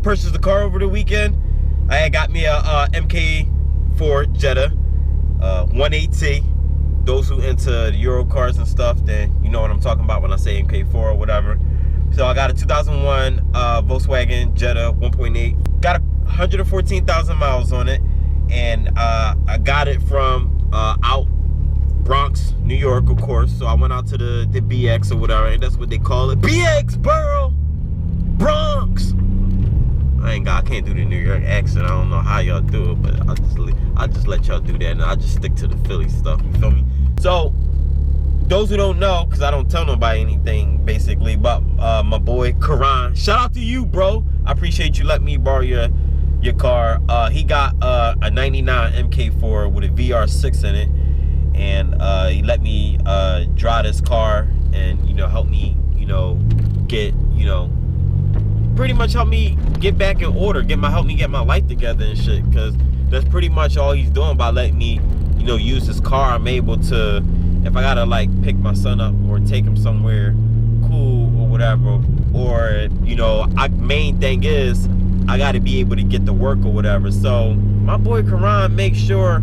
purchased the car over the weekend. I had got me a MK4 Jetta 180. Those who into Euro cars and stuff, then you know what I'm talking about when I say MK4 or whatever. So I got a 2001 Volkswagen Jetta 1.8. Got 114,000 miles on it, and I got it from out Bronx, New York, of course. So I went out to the BX or whatever, and that's what they call it, BX borough, Bronx. I can't do the New York accent. I don't know how y'all do it, but I'll just let y'all do that, and I'll just stick to the Philly stuff. You feel me? So those who don't know, because I don't tell nobody anything basically, but my boy Karan, shout out to you, bro. I appreciate you letting me borrow your car. He got a 99 MK4 with a VR6 in it, and he let me drive this car and, you know, help me, you know, get, you know, pretty much help me get back in order, help me get my life together and shit, because that's pretty much all he's doing by letting me, you know, use this car. I'm able to, if I gotta like pick my son up or take him somewhere cool or whatever, or, you know, main thing is I gotta be able to get to work or whatever. So my boy Karan makes sure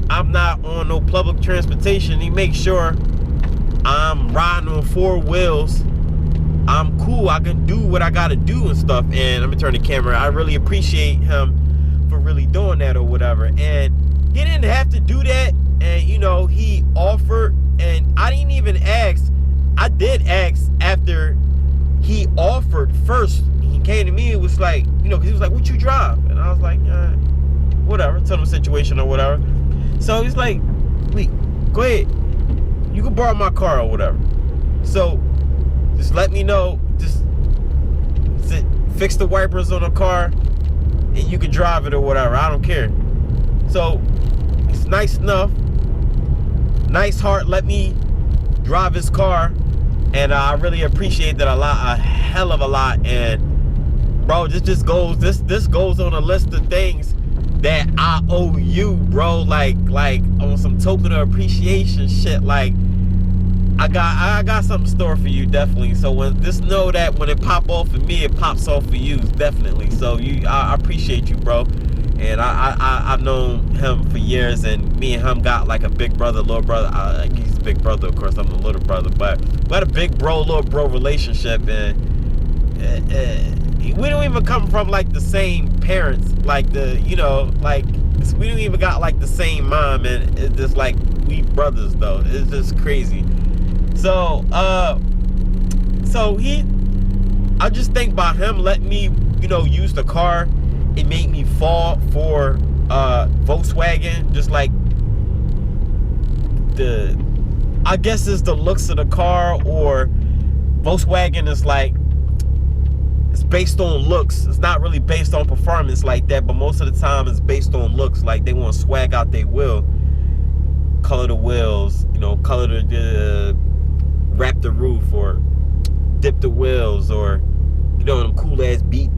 I'm not on no public transportation. He makes sure I'm riding on 4 wheels. I'm cool. I can do what I gotta do and stuff. And let me turn the camera. I really appreciate him for really doing that or whatever. And he didn't have to do that. And, you know, he offered, and I didn't even ask. I did ask after he offered first. He came to me and was like, you know, because he was like, what you drive? And I was like, whatever. Tell him the situation or whatever. So he's like, Lee, go ahead. You can borrow my car or whatever. So just let me know, just fix the wipers on the car and you can drive it or whatever. I don't care. So it's nice enough, nice heart, let me drive his car, and I really appreciate that a hell of a lot. And bro, this goes on a list of things that I owe you, bro, like on some token of appreciation shit. Like I got something stored for you, definitely. So just know that when it pop off for me, it pops off for you, definitely. So I appreciate you, bro. And I've known him for years, and me and him got like a big brother, little brother. He's a big brother, of course. I'm the little brother, but we got a big bro, little bro relationship, and we don't even come from like the same parents, like you know, like we don't even got like the same mom, and it's just like we brothers though. It's just crazy. So I just think about him letting me, you know, use the car. It made me fall for Volkswagen, just like I guess it's the looks of the car, or Volkswagen is like, it's based on looks. It's not really based on performance like that, but most of the time it's based on looks. Like they want to swag out their wheel, color the wheels, you know, color the wrap the roof, or dip the wheels, or, you know, them cool ass deep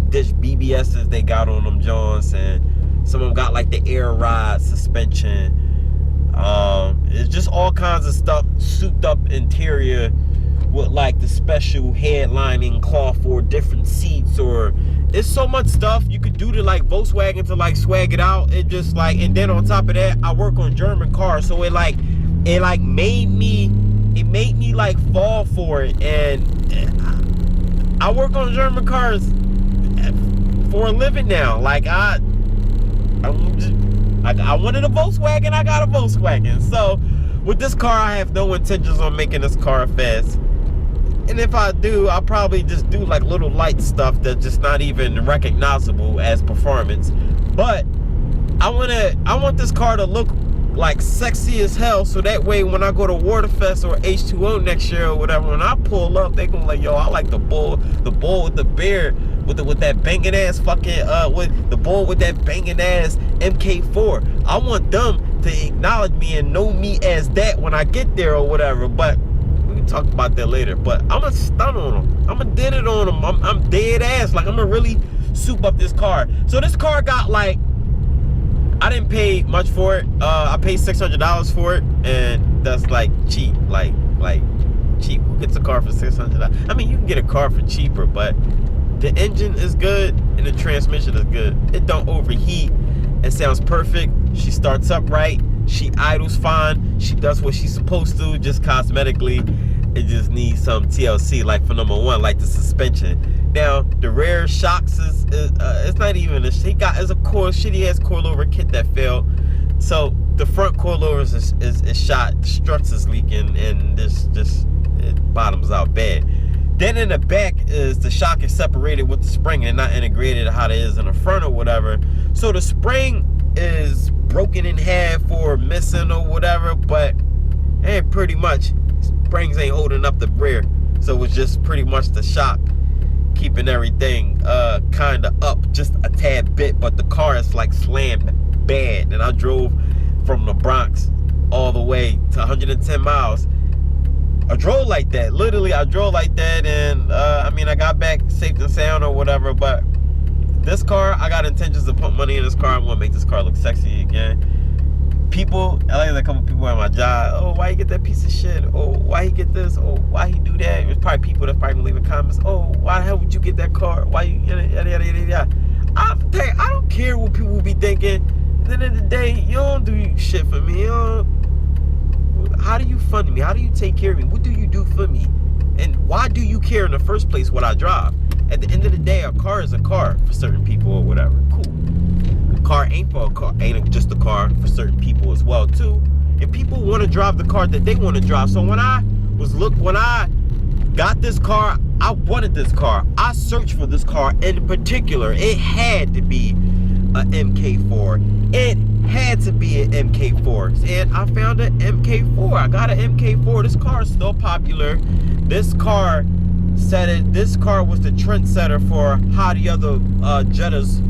dish BBSs they got on them Johns, and some of them got like the air ride suspension. It's just all kinds of stuff, souped up interior with like the special headlining cloth or different seats, or it's so much stuff you could do to like Volkswagen to like swag it out. It just like, and then on top of that, I work on German cars, so it made me like fall for it. And I work on German cars for a living now. Like I wanted a Volkswagen, I got a Volkswagen. So with this car, I have no intentions on making this car fast. And if I do, I'll probably just do like little light stuff that's just not even recognizable as performance. But I want this car to look like sexy as hell, so that way when I go to Waterfest or H2O next year or whatever, when I pull up, they gonna like, yo, I like the bull with the beard, with that banging ass fucking with the bull with that banging ass MK4. I want them to acknowledge me and know me as that when I get there or whatever. But we can talk about that later. But I'm gonna stun on them. I'm gonna did it on them. I'm dead ass. Like I'm gonna really soup up this car. So this car got like, I didn't pay much for it. I paid $600 for it, and that's like cheap, like cheap. Who gets a car for $600? I mean, you can get a car for cheaper, but The engine is good and the transmission is good. It don't overheat. It sounds perfect. She starts up right. She idles fine. She does what she's supposed to. Just cosmetically, it just needs some TLC, like for number one, like the suspension. Now the rear shocks is it's not even it's a shitty ass coilover kit that failed. So the front coilovers is shot. The struts is leaking, and it bottoms out bad. Then in the back is the shock is separated with the spring and not integrated how it is in the front or whatever. So the spring is broken in half or missing or whatever, but pretty much springs ain't holding up the rear. So it's just pretty much the shock keeping everything kind of up just a tad bit, but the car is like slammed bad. And I drove from the Bronx all the way to 110 miles. I drove like that. Literally, I drove like that, and I mean, I got back safe and sound or whatever, but this car, I got intentions to put money in this car. I'm gonna make this car look sexy again. People, I like a couple people at my job, oh, why you get that piece of shit? Oh, why he get this? Oh, why he do that? There's probably people that's probably leaving comments, oh, why the hell would you get that car? Why you, yada, yada, yada, yada. I don't care what people be thinking. At the end of the day, you don't do shit for me. How do you fund me? How do you take care of me? What do you do for me? And why do you care in the first place what I drive? At the end of the day, a car is a car for certain people or whatever. Cool. A car ain't just a car for certain people as well too. And people want to drive the car that they want to drive. So when I got this car, I wanted this car. I searched for this car in particular. It had to be a MK4. It had to be an MK4, and I found an MK4. I got an MK4. This car is still popular. This car was the trendsetter for how the other Jettas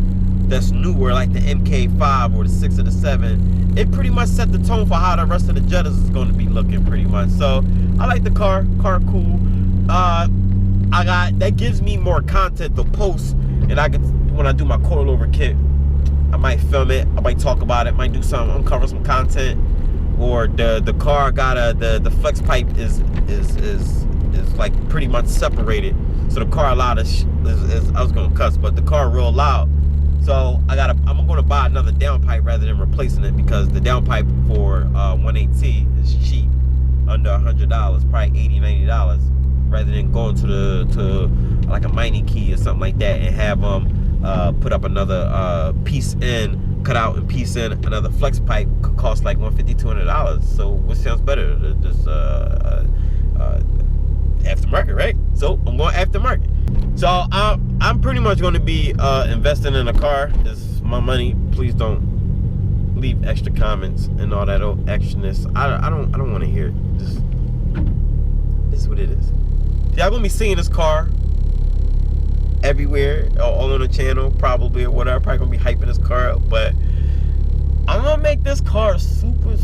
that's newer, like the MK5 or the 6 or the 7, it pretty much set the tone for how the rest of the Jettas is going to be looking pretty much. So I like the car cool. That gives me more content to post, and when I do my coilover kit, I might film it, I might talk about it, might do something, uncover some content. Or the car got the flex pipe is like pretty much separated. So the car loud is I was gonna cuss, but the car real loud. So I'm gonna buy another downpipe rather than replacing it, because the downpipe for 180 is cheap, under $100, probably $80, $90, rather than going to like a mining key or something like that and have put up another piece in, cut out and piece in another flex pipe. Could cost like $150, $200. So what sounds better? Just aftermarket, right? So I'm going aftermarket. So I'm pretty much going to be investing in a car. It's my money. Please don't leave extra comments and all that old extraness. I don't want to hear it. This is what it is. Y'all gonna be seeing this car everywhere, all on the channel, probably, or whatever. Probably gonna be hyping this car up, but I'm gonna make this car super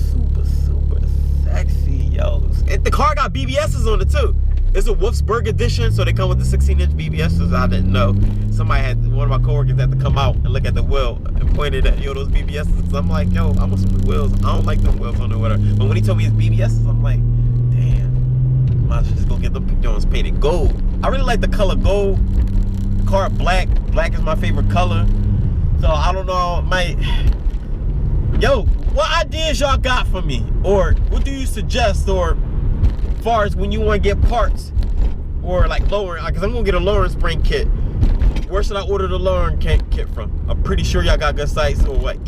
sexy, yo. The car got BBSs on it too. It's a Wolfsburg edition, so they come with the 16-inch BBSs. I didn't know. One of my coworkers had to come out and look at the wheel and pointed at, yo, those BBSs. So I'm like, yo, I want some new wheels. I don't like them wheels on the whatever. But when he told me it's BBSs, I'm like, damn, might as well just go get them Jones painted gold. I really like the color gold. The car black is my favorite color. So I don't know, yo, what ideas y'all got for me, or what do you suggest, or as far as when you want to get parts, or like lowering, because I'm gonna get a lowering spring kit. Where should I order the lowering kit from? I'm pretty sure y'all got good sites, or what,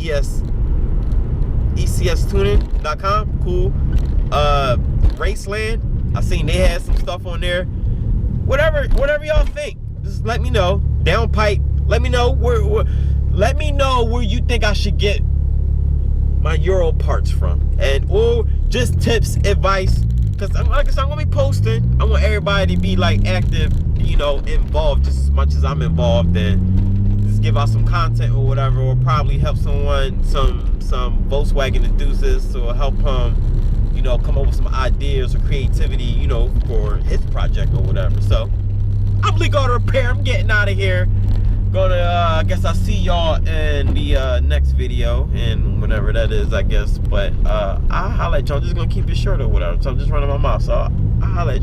ECStuning.com, cool. Raceland, I seen they had some stuff on there. Whatever y'all think, just let me know. Downpipe, let me know where you think I should get my Euro parts from, and or just tips, advice, because like I said, I'm gonna be posting. I want everybody to be like active, you know, involved just as much as I'm involved, and just give out some content or whatever, or probably help someone, some Volkswagen enthusiasts, or help him, you know, come up with some ideas or creativity, you know, for his project or whatever. So I'm Leekautorepair. I'm getting out of here. I guess I'll see y'all in the next video, and whenever that is, I guess. But I'll holler at y'all. I'm just gonna keep it short or whatever. So I'm just running my mouth. So I'll holler at y'all.